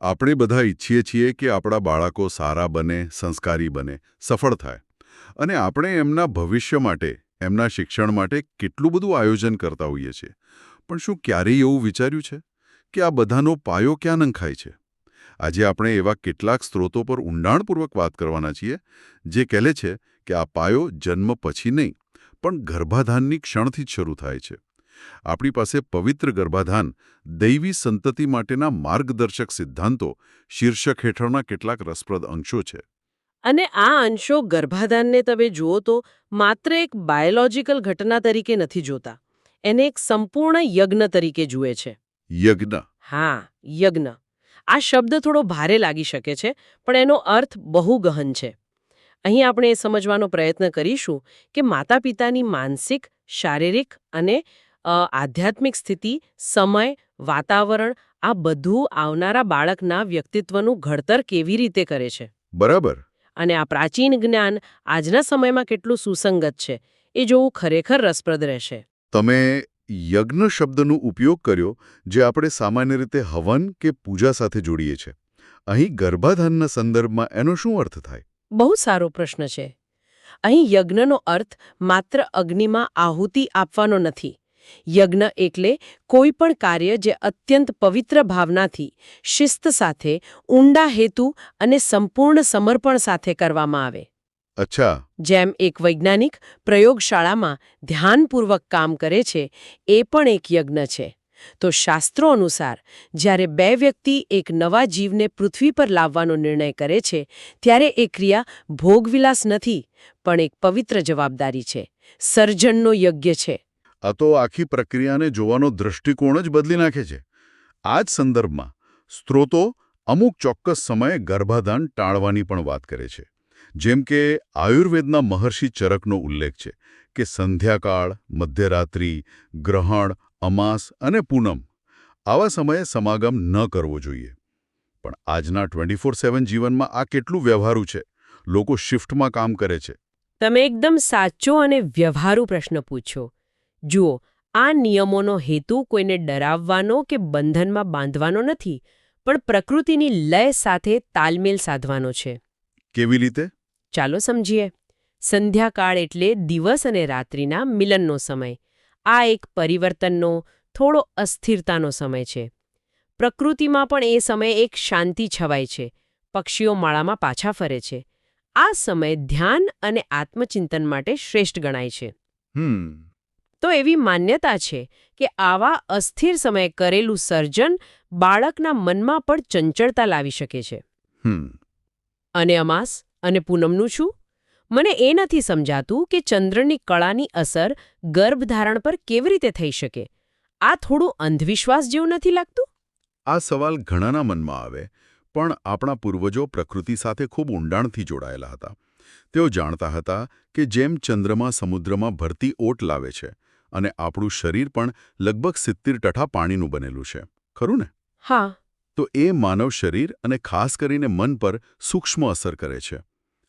આપણે બધા ઈચ્છીએ છીએ કે આપણા બાળકો સારા બને, સંસ્કારી બને, સફળ થાય અને આપણે એમના ભવિષ્ય માટે, એમના શિક્ષણ માટે કેટલું બધું આયોજન કરતા હોઈએ છીએ. પણ શું ક્યારેય એવું વિચાર્યું છે કે આ બધાનો પાયો ક્યાં નંખાય છે? આજે આપણે એવા કેટલાક સ્ત્રોતો પર ઊંડાણપૂર્વક વાત કરવાના છીએ જે કહે છે કે આ પાયો જન્મ પછી નહીં, પણ ગર્ભાધાનની ક્ષણથી જ શરૂ થાય છે. આપણી પાસે પવિત્ર ગર્ભાધાન, દૈવી સંતતિ માટેના માર્ગદર્શક સિદ્ધાંતો શીર્ષક હેઠળના કેટલાક રસપ્રદ અંશો છે. અને આ અંશો ગર્ભાધાનને તમે જુઓ તો માત્ર એક બાયોલોજીકલ ઘટના તરીકે નથી જોતા. એને એક સંપૂર્ણ યજ્ઞ તરીકે જુએ છે. યજ્ઞ. હા, યજ્ઞ. આ શબ્દ થોડો ભારે લાગી શકે છે, પણ એનો અર્થ બહુ ગહન છે. અહીં આપણે એ સમજવાનો પ્રયત્ન કરીશું કે માતા પિતાની માનસિક, શારીરિક અને આધ્યાત્મિક સ્થિતિ, સમય, વાતાવરણ આ બધું આવનારા બાળકના વ્યક્તિત્વનું ઘડતર કેવી રીતે કરે છે. બરાબર. અને આ પ્રાચીન જ્ઞાન આજના સમયમાં કેટલું સુસંગત છે એ જોવું ખરેખર રસપ્રદ રહેશે. તમે યજ્ઞ શબ્દનો ઉપયોગ કર્યો, જે આપણે સામાન્ય રીતે હવન કે પૂજા સાથે જોડીએ છીએ. અહીં ગર્ભાધાનના સંદર્ભમાં એનો શું અર્થ થાય? બહુ સારો પ્રશ્ન છે. અહીં યજ્ઞનો અર્થ માત્ર અગ્નિમાં આહુતિ આપવાનો નથી. યજ્ઞ એટલે કોઈ પણ કાર્ય જે અત્યંત પવિત્ર ભાવનાથી, શિસ્ત સાથે, ઊંડા હેતુ અને સંપૂર્ણ સમર્પણ સાથે કરવામાં આવે. અચ્છા. જેમ એક વૈજ્ઞાનિક પ્રયોગશાળામાં ધ્યાનપૂર્વક કામ કરે છે, એ પણ એક યજ્ઞ છે. તો શાસ્ત્રો અનુસાર જ્યારે બે વ્યક્તિ એક નવા જીવને પૃથ્વી પર લાવવાનો નિર્ણય કરે છે, ત્યારે એ ક્રિયા ભોગવિલાસ નથી, પણ એક પવિત્ર જવાબદારી છે, સર્જનનો યજ્ઞ છે. આ તો આખી પ્રક્રિયાને જોવાનો દૃષ્ટિકોણ જ બદલી નાખે છે. આ જ સંદર્ભમાં સ્ત્રોતો અમુક ચોક્કસ સમયે ગર્ભાધાન ટાળવાની પણ વાત કરે છે. જેમ કે આયુર્વેદના મહર્ષિ ચરકનો ઉલ્લેખ છે કે સંધ્યાકાળ, મધ્યરાત્રિ, ગ્રહણ, અમાસ અને પૂનમ આવા સમયે સમાગમ ન કરવો જોઈએ. પણ આજના 24/7 જીવનમાં આ કેટલું વ્યવહારુ છે. લોકો શિફ્ટમાં કામ કરે છે. તમે એકદમ સાચો અને વ્યવહારુ પ્રશ્ન પૂછ્યો. જુઓ, આ નિયમોનો હેતુ કોઈને ડરાવવાનો કે બંધનમાં બાંધવાનો નથી, પણ પ્રકૃતિની લય સાથે તાલમેલ સાધવાનો છે. કેવી રીતે? ચાલો સમજીએ. સંધ્યાકાળ એટલે દિવસ અને રાત્રિના મિલનનો સમય. આ એક પરિવર્તનનો, થોડો અસ્થિરતાનો સમય છે. પ્રકૃતિમાં પણ એ સમયે એક શાંતિ છવાય છે. પક્ષીઓ માળામાં પાછા ફરે છે. આ સમય ધ્યાન અને આત્મચિંતન માટે શ્રેષ્ઠ ગણાય છે. તો એવી માન્યતા છે કે આવા અસ્થિર સમયે કરેલું સર્જન બાળકના મનમાં પણ ચંચળતા લાવી શકે છે. અને અમાસ અને પૂનમનું શું? મને એ નથી સમજાતું કે ચંદ્રની કળાની અસર ગર્ભધારણ પર કેવી રીતે થઈ શકે. આ થોડું અંધવિશ્વાસ જેવું નથી લાગતું? આ સવાલ ઘણાના મનમાં આવે, પણ આપણા પૂર્વજો પ્રકૃતિ સાથે ખૂબ ઊંડાણથી જોડાયેલા હતા. તેઓ જાણતા હતા કે જેમ ચંદ્રમા સમુદ્રમાં ભરતી ઓટ લાવે છે, અને આપણું શરીર પણ લગભગ 70% પાણીનું બનેલું છે. ખરું ને? હા. તો એ માનવ શરીર અને ખાસ કરીને મન પર સૂક્ષ્મ અસર કરે છે.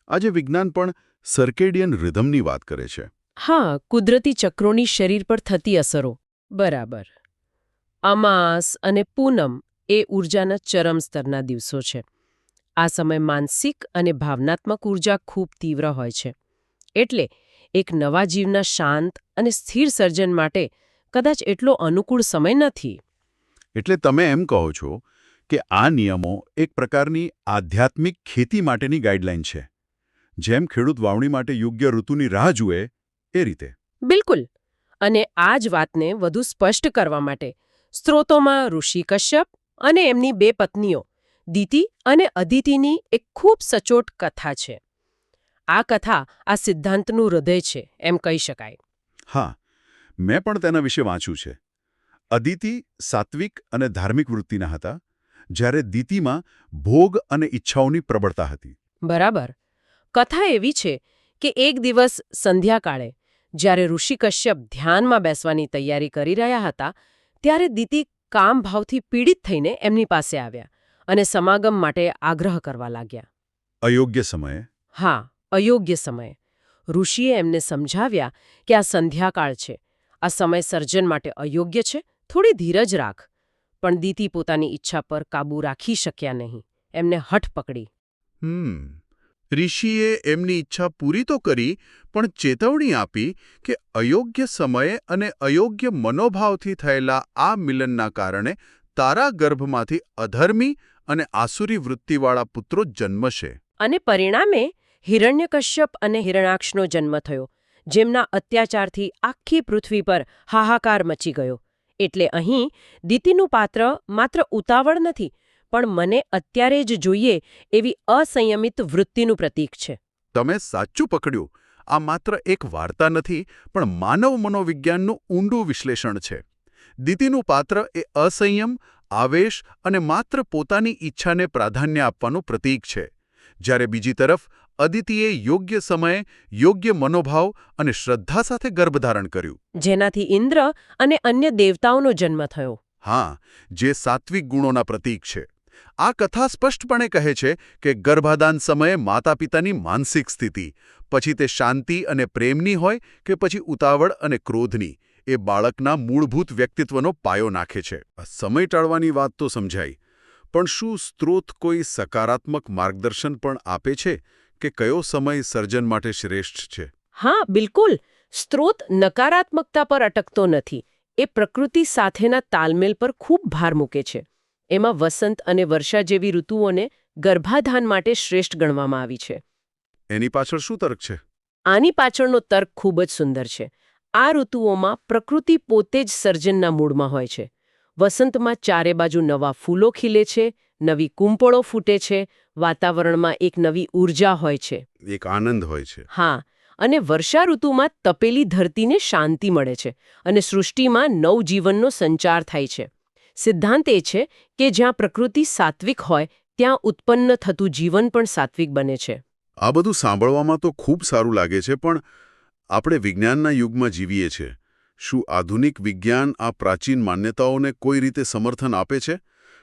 આજે વિજ્ઞાન પણ સર્કેડિયન રિધમની વાત કરે છે. હા, કુદરતી ચક્રોની શરીર પર થતી અસરો. બરાબર. અમાસ અને પૂનમ એ ઊર્જાના ચરમ સ્તરના દિવસો છે. આ સમય માનસિક અને ભાવનાત્મક ઊર્જા ખૂબ તીવ્ર હોય છે. એટલે એક નવા જીવના શાંત અને સ્થિર સર્જન માટે કદાચ એટલો અનુકૂળ સમય નથી. એટલે તમે એમ કહો છો કે આ નિયમો એક પ્રકારની આધ્યાત્મિક ખેતી માટેની ગાઈડલાઈન છે. જેમ ખેડૂત વાવણી માટે યોગ્ય ઋતુની રાહ જુએ, એ રીતે. બિલકુલ. અને આ જ વાતને વધુ સ્પષ્ટ કરવા માટે સ્ત્રોતોમાં ઋષિ કશ્યપ અને એમની બે પત્નીઓ દિતિ અને અદિતિની એક ખૂબ સચોટ કથા છે. આ કથા આ સિદ્ધાંતનું હૃદય છે એમ કહી શકાય. હા, મેં પણ તેના વિશે વાંચ્યું છે. અદિતિ સાત્વિક અને ધાર્મિક વૃત્તિના હતા, જ્યારે દિતિમાં ભોગ અને ઈચ્છાઓની પ્રબળતા હતી. બરાબર. કથા એવી છે કે એક દિવસ સંધ્યાકાળે જ્યારે ઋષિ કશ્યપ ધ્યાનમાં બેસવાની તૈયારી કરી રહ્યા હતા, ત્યારે દિતિ કામભાવથી પીડિત થઈને એમની પાસે આવ્યા અને સમાગમ માટે આગ્રહ કરવા લાગ્યા. અયોગ્ય સમયે? હા, અયોગ્ય સમયે. ઋષિએ એમને સમજાવ્યા કે આ સંધ્યાકાળ છે, આ સમય સર્જન માટે અયોગ્ય છે, થોડી ધીરજ રાખ. પણ દીતિ પોતાની ઈચ્છા પર કાબૂ રાખી શક્યા નહીં. એમને હઠ પકડી. ઋષિએ એમની ઈચ્છા પૂરી તો કરી, પણ ચેતવણી આપી કે અયોગ્ય સમયે અને અયોગ્ય મનોભાવથી થયેલા આ મિલનના કારણે તારા ગર્ભમાંથી અધર્મી અને આસુરી વૃત્તિવાળા પુત્રો જન્મશે. અને પરિણામે હિરણ્યકશ્યપ અને હિરણાક્ષનો જન્મ થયો, જેમના અત્યાચારથી આખી પૃથ્વી પર હાહાકાર મચી ગયો. એટલે અહીં દીતિનું પાત્ર માત્ર ઉતાવળ નથી, પણ મને અત્યારે જ જોઈએ એવી અસંયમિત વૃત્તિનું પ્રતીક છે. તમે સાચું પકડ્યું. આ માત્ર એક વાર્તા નથી, પણ માનવ મનોવિજ્ઞાનનું ઊંડું વિશ્લેષણ છે. દીતિનું પાત્ર એ અસંયમ, આવેશ અને માત્ર પોતાની ઈચ્છાને પ્રાધાન્ય આપવાનું પ્રતીક છે, જ્યારે બીજી તરફ અદિતિએ યોગ્ય સમયે યોગ્ય મનોભાવ અને શ્રદ્ધા સાથે ગર્ભધારણ કર્યું, જેનાથી ઇન્દ્ર અને અન્ય દેવતાઓનો જન્મ થયો. હા, જે સાત્વિક ગુણોના પ્રતીક છે. આ કથા સ્પષ્ટપણે કહે છે કે ગર્ભાધાન સમયે માતાપિતાની માનસિક સ્થિતિ, પછી તે શાંતિ અને પ્રેમની હોય કે પછી ઉતાવળ અને ક્રોધની, એ બાળકના મૂળભૂત વ્યક્તિત્વનો પાયો નાખે છે. સમય ટાળવાની વાત તો સમજાઈ, પણ શું સ્ત્રોત કોઈ સકારાત્મક માર્ગદર્શન પણ આપે છે કે કયો સમય સર્જન માટે શ્રેષ્ઠ છે? હા, બિલકુલ. સ્ત્રોત નકારાત્મકતા પર અટકતો નથી. એ પ્રકૃતિ સાથેના તાલમેલ પર ખૂબ ભાર મૂકે છે. એમાં વસંત અને વર્ષા જેવી ઋતુઓને ગર્ભાધાન માટે શ્રેષ્ઠ ગણવામાં આવી છે. એની પાછળ શું તર્ક છે? આની પાછળનો તર્ક ખૂબ જ સુંદર છે. આ ઋતુઓમાં પ્રકૃતિ પોતે જ સર્જનના મૂડમાં હોય છે. વસંતમાં ચારે બાજુ નવા ફૂલો ખીલે છે, નવી કુંપળો ફૂટે છે, વાતાવરણમાં એક નવી ઊર્જા હોય છે. એક આનંદ હોય છે. હા, અને વર્ષા ઋતુમાં તપેલી ધરતીને શાંતિ મળે છે અને સૃષ્ટિમાં નવજીવનનો સંચાર થાય છે. સિદ્ધાંત એ છે કે જ્યાં પ્રકૃતિ સાત્વિક હોય ત્યાં ઉત્પન્ન થતું જીવન પણ સાત્વિક બને છે. આ બધું સાંભળવામાં તો ખૂબ સારું લાગે છે, પણ આપણે વિજ્ઞાનના યુગમાં જીવીએ છીએ. શું આધુનિક વિજ્ઞાન આ પ્રાચીન માન્યતાઓને કોઈ રીતે સમર્થન આપે છે?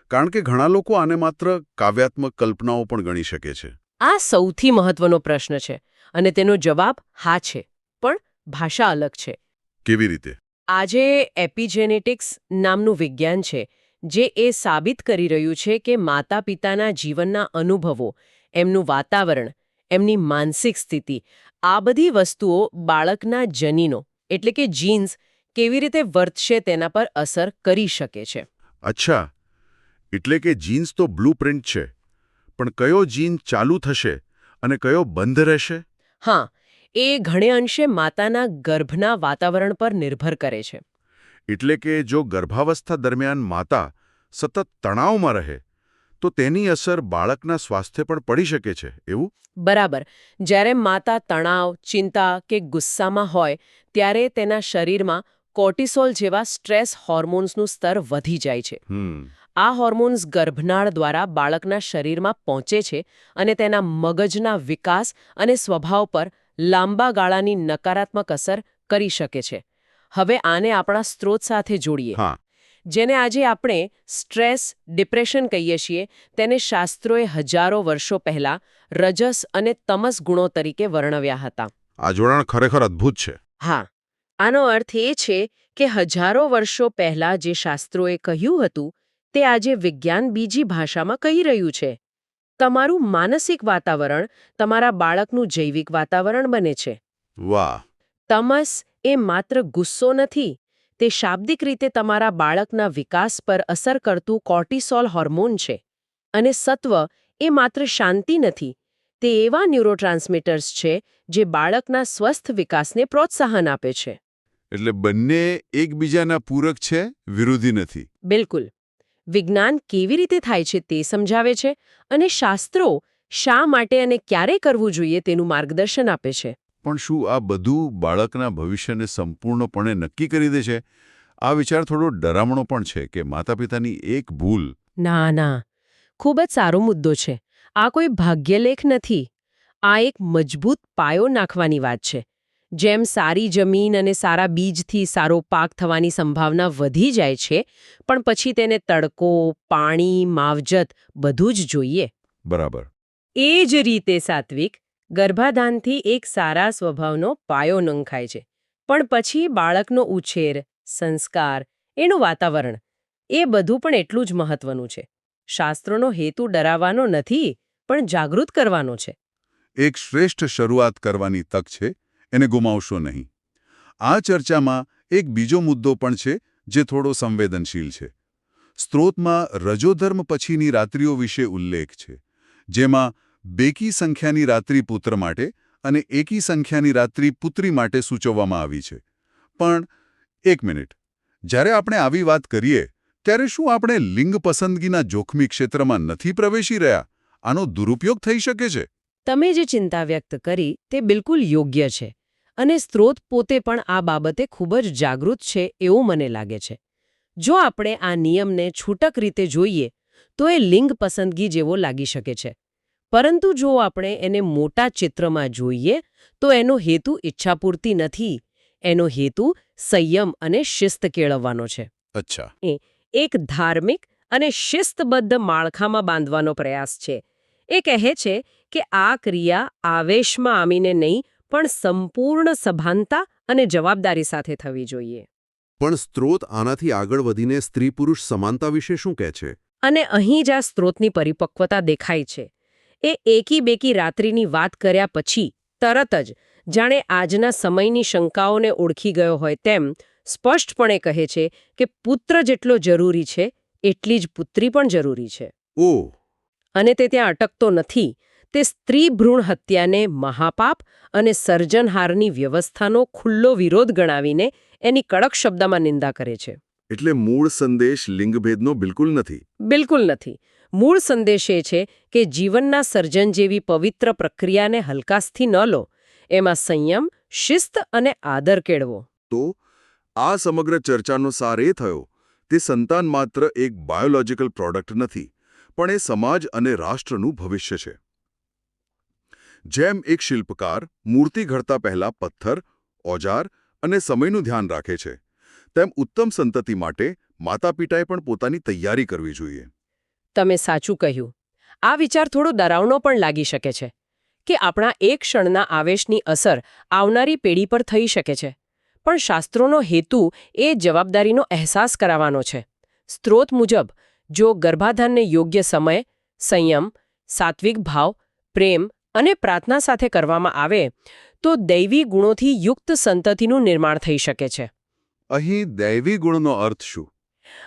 કારણ કે ઘણા લોકો આને માત્ર કાવ્યાત્મક કલ્પનાઓ પણ ગણી શકે છે. આ સૌથી મહત્વનો પ્રશ્ન છે અને તેનો જવાબ હા છે, પણ ભાષા અલગ છે. કેવી રીતે? આજે એપિજેનેટિક્સ નામનું વિજ્ઞાન છે જે એ સાબિત કરી રહ્યું છે કે માતા-પિતાના જીવનના અનુભવો, એમનું વાતાવરણ, એમની માનસિક સ્થિતિ, આ બધી વસ્તુઓ બાળકના જનીનો એટલે કે જીન્સ કેવી રીતે વર્તશે તેના પર અસર કરી શકે છે. અચ્છા, એટલે કે જીન્સ તો બ્લુપ્રિન્ટ છે, પણ કયો જીન ચાલુ થશે અને કયો બંધ રહેશે? હા, એ ઘણે અંશે માતાના ગર્ભના વાતાવરણ પર નિર્ભર કરે છે. એટલે કે જો ગર્ભાવસ્થા દરમિયાન માતા સતત તણાવમાં રહે તો તેની અસર બાળકના સ્વાસ્થ્ય પર પડી શકે છે, એવું? બરાબર. જ્યારે માતા તણાવ, ચિંતા કે ગુસ્સામાં હોય ત્યારે તેના શરીરમાં કોર્ટિસોલ જેવા સ્ટ્રેસ હોર્મોન્સનું સ્તર વધી જાય છે. આ હોર્મોન્સ ગર્ભનાળ દ્વારા બાળકના શરીરમાં પહોંચે છે અને તેના મગજના વિકાસ અને સ્વભાવ પર લાંબા ગાળાની નકારાત્મક અસર કરી શકે છે. હવે આને આપણા સ્ત્રોત સાથે જોડીએ. હા. જેને આજે આપણે સ્ટ્રેસ, ડિપ્રેશન કહીએ છીએ, તેને શાસ્ત્રોએ હજારો વર્ષો પહેલા રજસ અને તમસ ગુણો તરીકે વર્ણવ્યા હતા. આ જોડાણ ખરેખર અદ્ભુત છે. હા, આનો અર્થ એ છે કે હજારો વર્ષો પહેલા જે શાસ્ત્રોએ કહ્યું હતું તે આજે વિજ્ઞાન બીજી ભાષામાં કહી રહ્યું છે. તમારું માનસિક વાતાવરણ તમારા બાળકનું જૈવિક વાતાવરણ બને છે. વાહ! તમસ એ માત્ર ગુસ્સો નથી, તે શાબ્દિક રીતે તમારા બાળકના વિકાસ પર અસર કરતું કોર્ટિસોલ હોર્મોન છે. અને સત્વ એ માત્ર શાંતિ નથી, તે એવા ન્યુરોટ્રાન્સમીટર્સ છે જે બાળકના સ્વસ્થ વિકાસને પ્રોત્સાહન આપે છે. એટલે બંને એકબીજાના પૂરક છે, વિરોધી નથી. બિલકુલ. વિજ્ઞાન કેવી રીતે થાય છે તે સમજાવે છે અને શાસ્ત્રો શા માટે અને ક્યારે કરવું જોઈએ તેનું માર્ગદર્શન આપે છે. પણ શું આ બધું બાળકના ભવિષ્યને સંપૂર્ણપણે નક્કી કરી દે છે? આ વિચાર થોડો ડરામણો પણ છે કે માતા-પિતાની એક ભૂલ. ના ના, ખૂબ જ સારો મુદ્દો છે. આ કોઈ ભાગ્યલેખ નથી. આ એક મજબૂત પાયો નાખવાની વાત છે. જેમ સારી જમીન અને સારા બીજથી સારો પાક થવાની સંભાવના વધી જાય છે, પણ પછી તેને તડકો, પાણી, માવજત બધું જ જોઈએ. બરાબર. એ જ રીતે સાત્વિક ગર્ભાધાનથી એક સારા સ્વભાવનો પાયો નંખાય છે. પણ પછી બાળકનો ઉછેર, સંસ્કાર, એનું વાતાવરણ એ બધું પણ એટલું જ મહત્વનું છે. શાસ્ત્રોનો હેતુ ડરાવવાનો નથી, પણ જાગૃત કરવાનો છે. એક શ્રેષ્ઠ શરૂઆત કરવાની તક છે, એને ગુમાવશો નહીં. આ ચર્ચામાં એક બીજો મુદ્દો પણ છે જે થોડો સંવેદનશીલ છે. સ્ત્રોતમાં રજોધર્મ પછીની રાત્રિઓ વિશે ઉલ્લેખ છે, જેમાં બેકી સંખ્યાની રાત્રિ પુત્ર માટે અને એકી સંખ્યાની રાત્રિ પુત્રી માટે સૂચવવામાં આવી છે. પણ એક મિનિટ, જ્યારે આપણે આવી વાત કરીએ ત્યારે શું આપણે લિંગ પસંદગીના જોખમી ક્ષેત્રમાં નથી પ્રવેશી રહ્યા? આનો દુરુપયોગ થઈ શકે છે? તમે જે ચિંતા વ્યક્ત કરી તે બિલકુલ યોગ્ય છે, અને સ્ત્રોત પોતે પણ આ બાબતે ખૂબ જ જાગૃત છે એવું મને લાગે છે. જો આપણે આ નિયમને છૂટક રીતે જોઈએ તો એ લિંગ પસંદગી જેવો લાગી શકે છે, પરંતુ જો આપણે એને મોટા ચિત્રમાં જોઈએ તો એનો હેતુ ઈચ્છાપૂર્તિ નથી. એનો હેતુ સંયમ અને શિસ્ત કેળવવાનો છે. અચ્છા. એક ધાર્મિક અને શિસ્તબદ્ધ માળખામાં બાંધવાનો પ્રયાસ છે. એ કહે છે કે આ ક્રિયા આવેશમાં આવીને નહીં, પણ સંપૂર્ણ સભાનતા અને જવાબદારી સાથે થવી જોઈએ. પણ સ્ત્રોત આનાથી આગળ વધીને સ્ત્રી-પુરુષ સમાનતા વિશે શું કહે છે? અને અહીં જ આ સ્ત્રોતની પરિપક્વતા દેખાય છે. એ એકી બેકી રાત્રિની વાત કર્યા પછી તરત જ જાણે આજના સમયની શંકાઓને ઓળખી ગયો હોય તેમ સ્પષ્ટપણે કહે છે કે પુત્ર જેટલો જરૂરી છે એટલી જ પુત્રી પણ જરૂરી છે. ઓહ! અને તે ત્યાં અટકતો નથી. તે સ્ત્રી ભ્રૂણ હત્યાને મહાપાપ અને સર્જનહારની વ્યવસ્થાનો ખુલ્લો વિરોધ ગણાવીને એની કડક શબ્દમાં નિંદા કરે છે. એટલે મૂળ સંદેશ લિંગભેદનો બિલકુલ નથી. બિલકુલ નથી. મૂળ સંદેશ એ છે કે જીવનના સર્જન જેવી પવિત્ર પ્રક્રિયાને હલકાસથી ન લો. એમાં સંયમ, શિસ્ત અને આદર કેળવો. તો આ સમગ્ર ચર્ચાનો સાર એ થયો તે સંતાન માત્ર એક બાયોલોજિકલ પ્રોડક્ટ નથી, પણ એ સમાજ અને રાષ્ટ્રનું ભવિષ્ય છે. જેમ એક શિલ્પકાર મૂર્તિ ઘડતા પહેલા પથ્થર, ઓજાર અને સમયનું ધ્યાન રાખે છે, તેમ ઉત્તમ સંતતિ માટે માતા-પિતાએ પણ પોતાની તૈયારી કરવી જોઈએ. તમે સાચું કહ્યું. આ વિચાર થોડો ડરાવનો પણ લાગી શકે છે કે આપણા એક ક્ષણના આવેશની અસર આવનારી પેઢી પર થઈ શકે છે. પણ શાસ્ત્રોનો હેતુ એ જવાબદારીનો અહેસાસ કરાવવાનો છે. સ્ત્રોત મુજબ જો ગર્ભાધાનને યોગ્ય સમય, સંયમ, સાત્વિક ભાવ, પ્રેમ અને પ્રાર્થના સાથે કરવામાં આવે તો દૈવી ગુણોથી યુક્ત સંતતિનું નિર્માણ થઈ શકે છે. અહીં દૈવી ગુણનો અર્થ શું?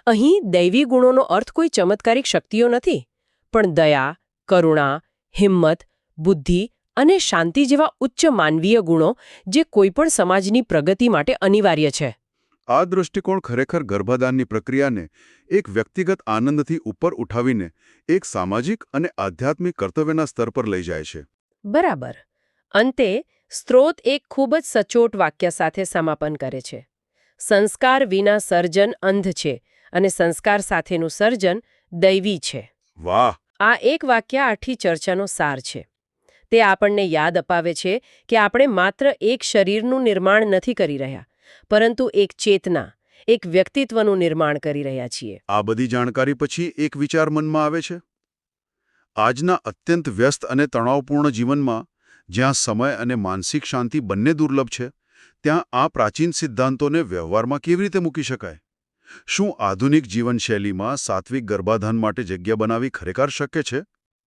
અહીં દૈવી ગુણોનો અર્થ કોઈ ચમત્કારિક શક્તિઓ નથી, પણ દયા, કરુણા, હિંમત, બુદ્ધિ અને શાંતિ જેવા ઉચ્ચ માનવીય ગુણો જે કોઈપણ સમાજની પ્રગતિ માટે અનિવાર્ય છે. આ દૃષ્ટિકોણ ખરેખર ગર્ભાધાનની પ્રક્રિયાને એક વ્યક્તિગત આનંદથી ઉપર ઉઠાવીને એક સામાજિક અને આધ્યાત્મિક કર્તવ્યના સ્તર પર લઈ જાય છે. બરાબર. અંતે સ્ત્રોત એક ખૂબ જ સચોટ વાક્ય સાથે સમાપન કરે છે. સંસ્કાર વિના સર્જન અંધ છે અને સંસ્કાર સાથેનું સર્જન દૈવી છે. વાહ! આ એક વાક્ય આખી ચર્ચાનો સાર છે. તે આપણને યાદ અપાવે છે કે આપણે માત્ર એક શરીરનું નિર્માણ નથી કરી રહ્યા, પરંતુ એક ચેતના, એક વ્યક્તિત્વનું નિર્માણ કરી રહ્યા છીએ. આ બધી જાણકારી પછી એક વિચાર મનમાં આવે છે. આજના અત્યંત વ્યસ્ત અને તણાવપૂર્ણ જીવનમાં, જ્યાં સમય અને માનસિક શાંતિ બંને દુર્લભ છે, ત્યાં આ પ્રાચીન સિદ્ધાંતોને વ્યવહારમાં કેવી રીતે મૂકી શકાય? શું આધુનિક જીવનશૈલીમાં સાત્વિક ગર્ભાધાન માટે જગ્યા બનાવવી ખરેખર શક્ય છે?